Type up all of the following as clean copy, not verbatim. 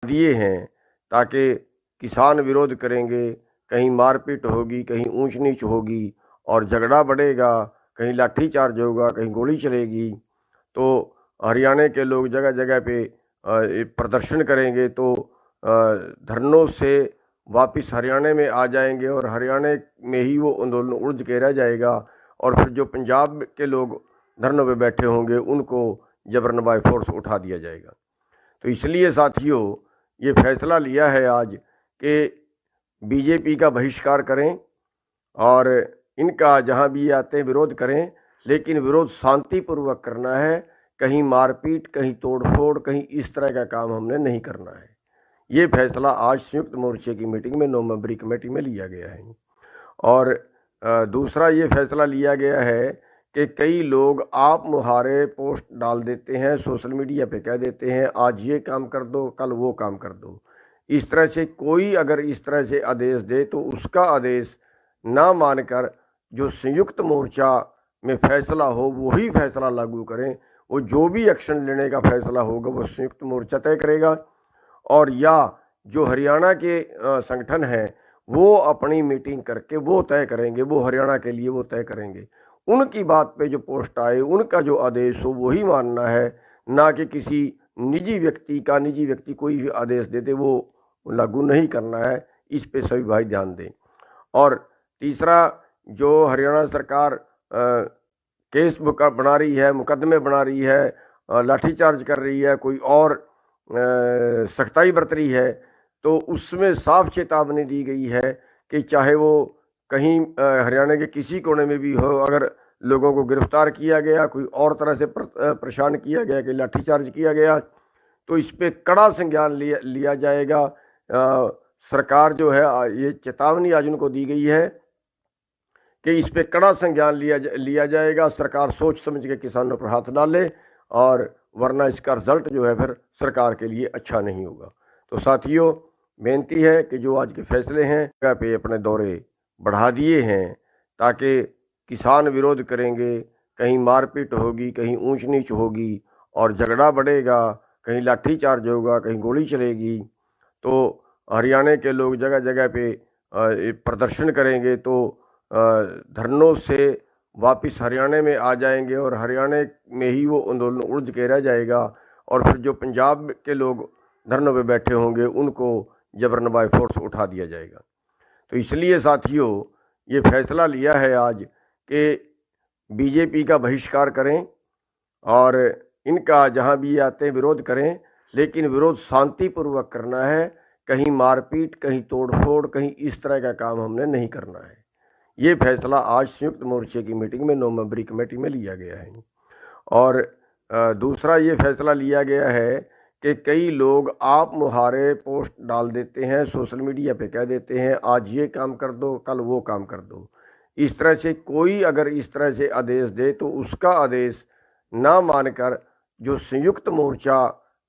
दिए हैं ताकि किसान विरोध करेंगे, कहीं मारपीट होगी, कहीं ऊंच नीच होगी और झगड़ा बढ़ेगा, कहीं लाठीचार्ज होगा, कहीं गोली चलेगी। तो हरियाणा के लोग जगह जगह पे प्रदर्शन करेंगे, तो धरनों से वापस हरियाणा में आ जाएंगे और हरियाणा में ही वो आंदोलन उलझ के रह जाएगा। और फिर जो पंजाब के लोग धरनों पे बैठे होंगे उनको जबरन बाय फोर्स उठा दिया जाएगा। तो इसलिए साथियों, ये फैसला लिया है आज कि बीजेपी का बहिष्कार करें और इनका जहां भी आते हैं विरोध करें, लेकिन विरोध शांतिपूर्वक करना है। कहीं मारपीट, कहीं तोड़फोड़, कहीं इस तरह का काम हमने नहीं करना है। ये फैसला आज संयुक्त मोर्चे की मीटिंग में 9 मेंबरी कमेटी में लिया गया है। और दूसरा ये फैसला लिया गया है कि कई लोग आप मुहारे पोस्ट डाल देते हैं, सोशल मीडिया पे कह देते हैं आज ये काम कर दो, कल वो काम कर दो। इस तरह से कोई अगर इस तरह से आदेश दे तो उसका आदेश ना मानकर जो संयुक्त मोर्चा में फैसला हो वही फैसला लागू करें। वो जो भी एक्शन लेने का फैसला होगा वो संयुक्त मोर्चा तय करेगा। और या जो हरियाणा के संगठन हैं वो अपनी मीटिंग करके वो तय करेंगे, वो हरियाणा के लिए वो तय करेंगे। उनकी बात पे जो पोस्ट आए, उनका जो आदेश हो वही मानना है, ना कि किसी निजी व्यक्ति कोई भी आदेश देते वो लागू नहीं करना है। इस पे सभी भाई ध्यान दें। और तीसरा, जो हरियाणा सरकार केस बना रही है, मुकदमे बना रही है, लाठीचार्ज कर रही है, कोई और सख्ताई बरत रही है, तो उसमें साफ चेतावनी दी गई है कि चाहे वो कहीं हरियाणा के किसी कोने में भी हो, अगर लोगों को गिरफ्तार किया गया, कोई और तरह से परेशान किया गया, कि लाठीचार्ज किया गया, तो इस पे कड़ा संज्ञान लिया जाएगा। सरकार जो है ये चेतावनी आज उनको दी गई है कि इस पे कड़ा संज्ञान लिया जाएगा। सरकार सोच समझ के किसानों पर हाथ डाले, और वरना इसका रिजल्ट जो है फिर सरकार के लिए अच्छा नहीं होगा। तो साथियों, बेनती है कि जो आज के फैसले हैं जगह पे अपने दौरे बढ़ा दिए हैं ताकि किसान विरोध करेंगे, कहीं मारपीट होगी, कहीं ऊंच नीच होगी और झगड़ा बढ़ेगा, कहीं लाठीचार्ज होगा, कहीं गोली चलेगी। तो हरियाणा के लोग जगह जगह पे प्रदर्शन करेंगे, तो धरनों से वापस हरियाणा में आ जाएंगे और हरियाणा में ही वो आंदोलन उलझ के रह जाएगा। और फिर जो पंजाब के लोग धरनों पे बैठे होंगे उनको जबरन बाय फोर्स उठा दिया जाएगा। तो इसलिए साथियों, ये फैसला लिया है आज कि बीजेपी का बहिष्कार करें और इनका जहां भी आते हैं विरोध करें, लेकिन विरोध शांतिपूर्वक करना है। कहीं मारपीट, कहीं तोड़फोड़, कहीं इस तरह का काम हमने नहीं करना है। ये फैसला आज संयुक्त मोर्चे की मीटिंग में 9 मेंबरी कमेटी में लिया गया है। और दूसरा ये फैसला लिया गया है कि कई लोग आप मुहारे पोस्ट डाल देते हैं, सोशल मीडिया पे कह देते हैं आज ये काम कर दो, कल वो काम कर दो। इस तरह से कोई अगर इस तरह से आदेश दे तो उसका आदेश ना मानकर जो संयुक्त मोर्चा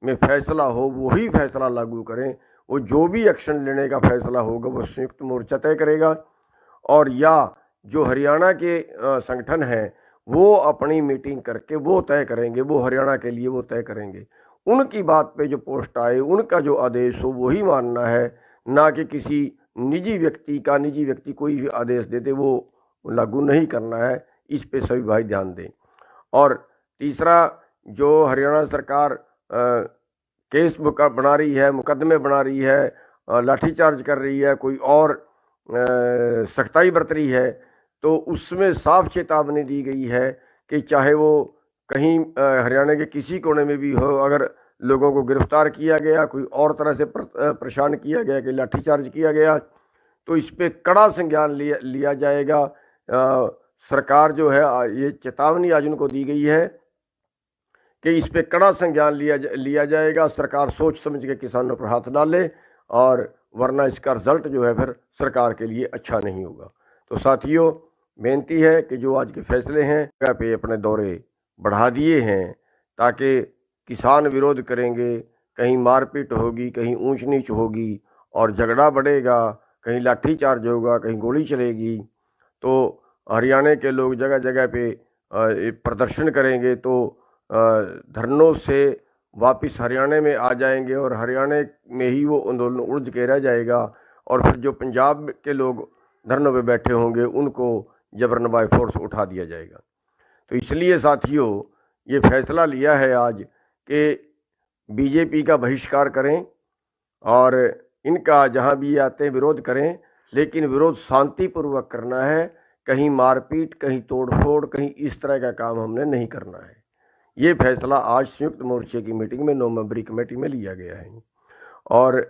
में फैसला हो वही फैसला लागू करें। वो जो भी एक्शन लेने का फैसला होगा वो संयुक्त मोर्चा तय करेगा। और या जो हरियाणा के संगठन हैं वो अपनी मीटिंग करके वो तय करेंगे, वो हरियाणा के लिए वो तय करेंगे। उनकी बात पे जो पोस्ट आए, उनका जो आदेश हो वही मानना है, ना कि किसी निजी व्यक्ति कोई भी आदेश देते वो लागू नहीं करना है। इस पे सभी भाई ध्यान दें। और तीसरा, जो हरियाणा सरकार केस बना रही है, मुकदमे बना रही है, लाठीचार्ज कर रही है, कोई और सख्ताई बरत रही है, तो उसमें साफ चेतावनी दी गई है कि चाहे वो कहीं हरियाणा के किसी कोने में भी हो, अगर लोगों को गिरफ्तार किया गया, कोई और तरह से परेशान किया गया, कि लाठीचार्ज किया गया, तो इस पे कड़ा संज्ञान लिया जाएगा। सरकार जो है ये चेतावनी आज उनको दी गई है कि इस पे कड़ा संज्ञान लिया जाएगा। सरकार सोच समझ के किसानों पर हाथ डाले, और वरना इसका रिजल्ट जो है फिर सरकार के लिए अच्छा नहीं होगा। तो साथियों, बेनती है कि जो आज के फैसले हैं जगह पे अपने दौरे बढ़ा दिए हैं ताकि किसान विरोध करेंगे, कहीं मारपीट होगी, कहीं ऊंच नीच होगी और झगड़ा बढ़ेगा, कहीं लाठीचार्ज होगा, कहीं गोली चलेगी। तो हरियाणा के लोग जगह जगह पे प्रदर्शन करेंगे, तो धरनों से वापस हरियाणा में आ जाएंगे और हरियाणा में ही वो आंदोलन उलझ के रह जाएगा और फिर जो पंजाब के लोग धरनों पे बैठे होंगे उनको जबरन बाय फोर्स उठा दिया जाएगा। तो इसलिए साथियों ये फैसला लिया है आज कि बीजेपी का बहिष्कार करें और इनका जहां भी आते हैं विरोध करें, लेकिन विरोध शांतिपूर्वक करना है। कहीं मारपीट, कहीं तोड़फोड़, कहीं इस तरह का काम हमने नहीं करना है। ये फैसला आज संयुक्त मोर्चे की मीटिंग में 9 मेंबरी कमेटी में लिया गया है। और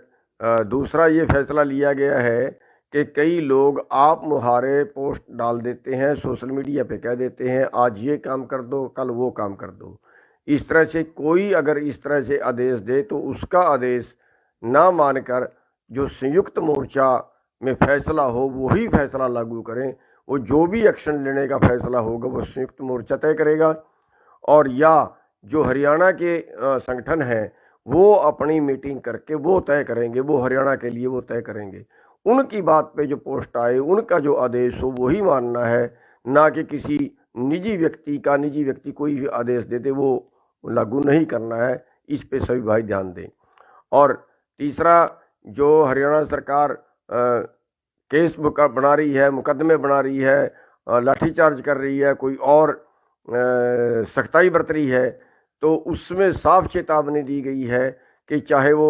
दूसरा ये फैसला लिया गया है कि कई लोग आप मुहारे पोस्ट डाल देते हैं, सोशल मीडिया पे कह देते हैं आज ये काम कर दो, कल वो काम कर दो। इस तरह से कोई अगर इस तरह से आदेश दे तो उसका आदेश ना मानकर जो संयुक्त मोर्चा में फैसला हो वही फैसला लागू करें। वो जो भी एक्शन लेने का फैसला होगा वो संयुक्त मोर्चा तय करेगा, और या जो हरियाणा के संगठन हैं वो अपनी मीटिंग करके वो तय करेंगे, वो हरियाणा के लिए वो तय करेंगे। उनकी बात पे जो पोस्ट आए, उनका जो आदेश हो वही मानना है, ना कि किसी निजी व्यक्ति कोई भी आदेश देते वो लागू नहीं करना है। इस पे सभी भाई ध्यान दें। और तीसरा, जो हरियाणा सरकार केस बना रही है, मुकदमे बना रही है, लाठीचार्ज कर रही है, कोई और सख्ताई बरत रही है, तो उसमें साफ चेतावनी दी गई है कि चाहे वो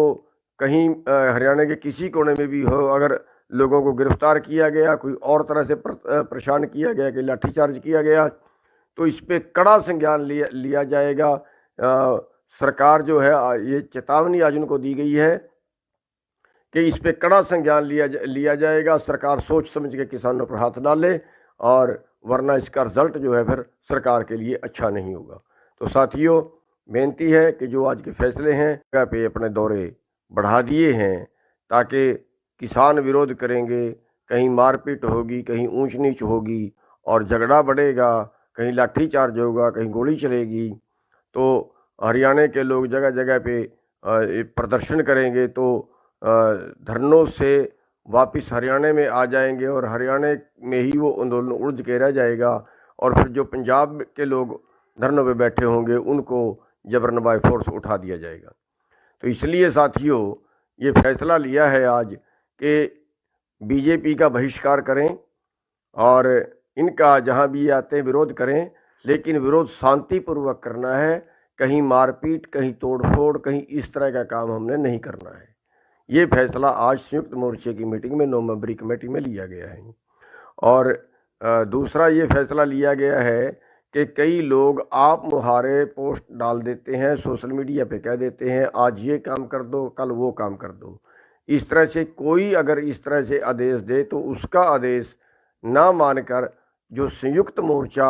कहीं हरियाणा के किसी कोने में भी हो, अगर लोगों को गिरफ्तार किया गया, कोई और तरह से परेशान किया गया, कि लाठीचार्ज किया गया, तो इस पे कड़ा संज्ञान लिया जाएगा। सरकार जो है ये चेतावनी आज उनको दी गई है कि इस पे कड़ा संज्ञान लिया जाएगा। सरकार सोच समझ के किसानों पर हाथ डाले, और वरना इसका रिजल्ट जो है फिर सरकार के लिए अच्छा नहीं होगा। तो साथियों बेनती है कि जो आज के फैसले हैं जगह पे अपने दौरे बढ़ा दिए हैं, ताकि किसान विरोध करेंगे, कहीं मारपीट होगी, कहीं ऊंच नीच होगी और झगड़ा बढ़ेगा, कहीं लाठीचार्ज होगा, कहीं गोली चलेगी, तो हरियाणा के लोग जगह जगह पे प्रदर्शन करेंगे, तो धरनों से वापस हरियाणा में आ जाएंगे और हरियाणा में ही वो आंदोलन उलझ के रह जाएगा और फिर जो पंजाब के लोग धरनों पे बैठे होंगे उनको जबरन बाय फोर्स उठा दिया जाएगा। तो इसलिए साथियों ये फैसला लिया है आज कि बीजेपी का बहिष्कार करें और इनका जहां भी आते हैं विरोध करें, लेकिन विरोध शांतिपूर्वक करना है। कहीं मारपीट, कहीं तोड़फोड़, कहीं इस तरह का काम हमने नहीं करना है। ये फैसला आज संयुक्त मोर्चे की मीटिंग में 9 मेंबरी कमेटी में लिया गया है। और दूसरा ये फैसला लिया गया है कि कई लोग आप मुहारे पोस्ट डाल देते हैं, सोशल मीडिया पे कह देते हैं आज ये काम कर दो, कल वो काम कर दो। इस तरह से कोई अगर इस तरह से आदेश दे तो उसका आदेश ना मानकर जो संयुक्त मोर्चा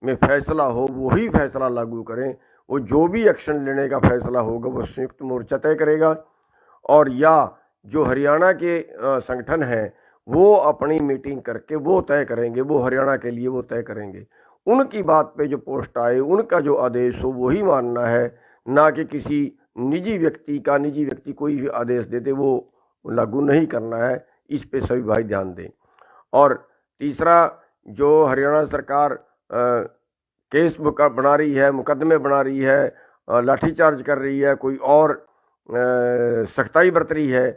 में फैसला हो वही फैसला लागू करें। वो जो भी एक्शन लेने का फैसला होगा वो संयुक्त मोर्चा तय करेगा, और या जो हरियाणा के संगठन हैं वो अपनी मीटिंग करके वो तय करेंगे, वो हरियाणा के लिए वो तय करेंगे। उनकी बात पे जो पोस्ट आए, उनका जो आदेश हो वही मानना है, ना कि किसी निजी व्यक्ति कोई भी आदेश देते वो लागू नहीं करना है। इस पे सभी भाई ध्यान दें। और तीसरा, जो हरियाणा सरकार केस बना रही है, मुकदमे बना रही है, लाठीचार्ज कर रही है, कोई और सख्ताई बरत रही है,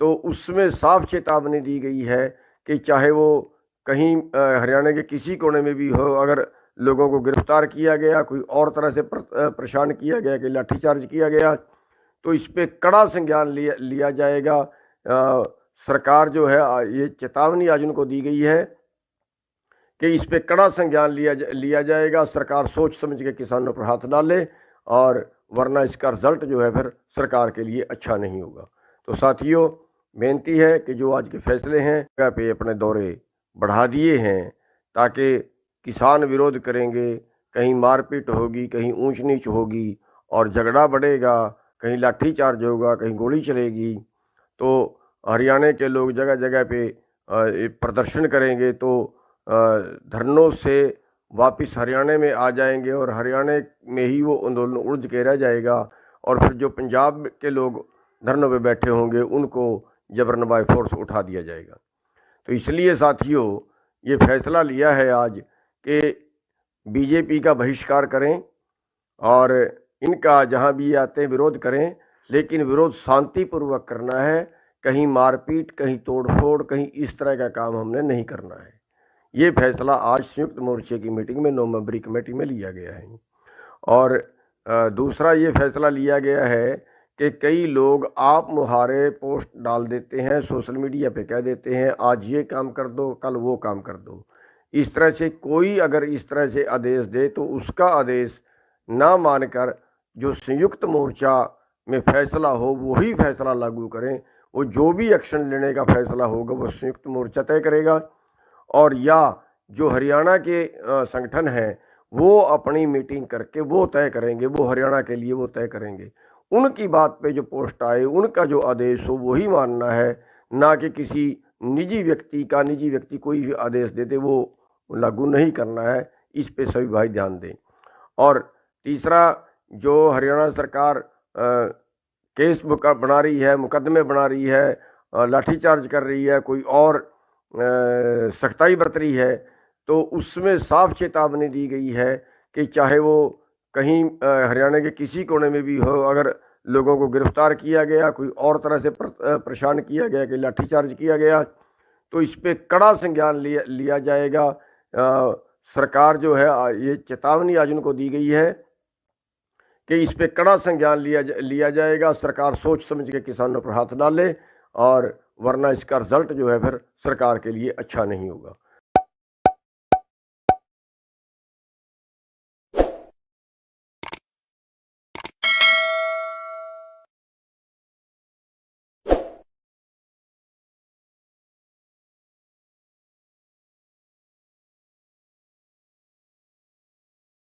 तो उसमें साफ चेतावनी दी गई है कि चाहे वो कहीं हरियाणा के किसी कोने में भी हो, अगर लोगों को गिरफ्तार किया गया, कोई और तरह से परेशान किया गया, कि लाठीचार्ज किया गया, तो इस पे कड़ा संज्ञान लिया जाएगा। सरकार जो है ये चेतावनी आज उनको दी गई है कि इस पे कड़ा संज्ञान लिया जाएगा। सरकार सोच समझ के किसानों पर हाथ डाले, और वरना इसका रिजल्ट जो है फिर सरकार के लिए अच्छा नहीं होगा। तो साथियों बेनती है कि जो आज के फैसले हैं जगह पे अपने दौरे बढ़ा दिए हैं, ताकि किसान विरोध करेंगे, कहीं मारपीट होगी, कहीं ऊंच नीच होगी और झगड़ा बढ़ेगा, कहीं लाठीचार्ज होगा, कहीं गोली चलेगी, तो हरियाणा के लोग जगह जगह पे प्रदर्शन करेंगे, तो धरनों से वापस हरियाणा में आ जाएंगे और हरियाणा में ही वो आंदोलन उलझ के रह जाएगा और फिर जो पंजाब के लोग धरनों पे बैठे होंगे उनको जबरन बाय फोर्स उठा दिया जाएगा। तो इसलिए साथियों ये फैसला लिया है आज कि बीजेपी का बहिष्कार करें और इनका जहाँ भी आते हैं विरोध करें, लेकिन विरोध शांतिपूर्वक करना है। कहीं मारपीट, कहीं तोड़फोड़, कहीं इस तरह का काम हमने नहीं करना है। ये फैसला आज संयुक्त मोर्चे की मीटिंग में 9 मेंबरी कमेटी में लिया गया है। और दूसरा ये फैसला लिया गया है कि कई लोग आप मुहारे पोस्ट डाल देते हैं, सोशल मीडिया पे कह देते हैं आज ये काम कर दो, कल वो काम कर दो। इस तरह से कोई अगर इस तरह से आदेश दे तो उसका आदेश ना मानकर जो संयुक्त मोर्चा में फैसला हो वही फैसला लागू करें। वो जो भी एक्शन लेने का फैसला होगा वो संयुक्त मोर्चा तय करेगा। और या जो हरियाणा के संगठन हैं वो अपनी मीटिंग करके वो तय करेंगे, वो हरियाणा के लिए वो तय करेंगे। उनकी बात पे जो पोस्ट आए, उनका जो आदेश हो वही मानना है, ना कि किसी निजी व्यक्ति कोई भी आदेश देते वो लागू नहीं करना है। इस पे सभी भाई ध्यान दें। और तीसरा, जो हरियाणा सरकार केस बना रही है, मुकदमे बना रही है, लाठीचार्ज कर रही है, कोई और सख्ताई बरत रही है, तो उसमें साफ चेतावनी दी गई है कि चाहे वो कहीं हरियाणा के किसी कोने में भी हो, अगर लोगों को गिरफ्तार किया गया, कोई और तरह से परेशान किया गया, कि लाठीचार्ज किया गया, तो इस पे कड़ा संज्ञान लिया जाएगा। सरकार जो है ये चेतावनी आज उनको दी गई है कि इस पे कड़ा संज्ञान लिया जाएगा। सरकार सोच समझ के किसानों पर हाथ डाले, और वरना इसका रिजल्ट जो है फिर सरकार के लिए अच्छा नहीं होगा।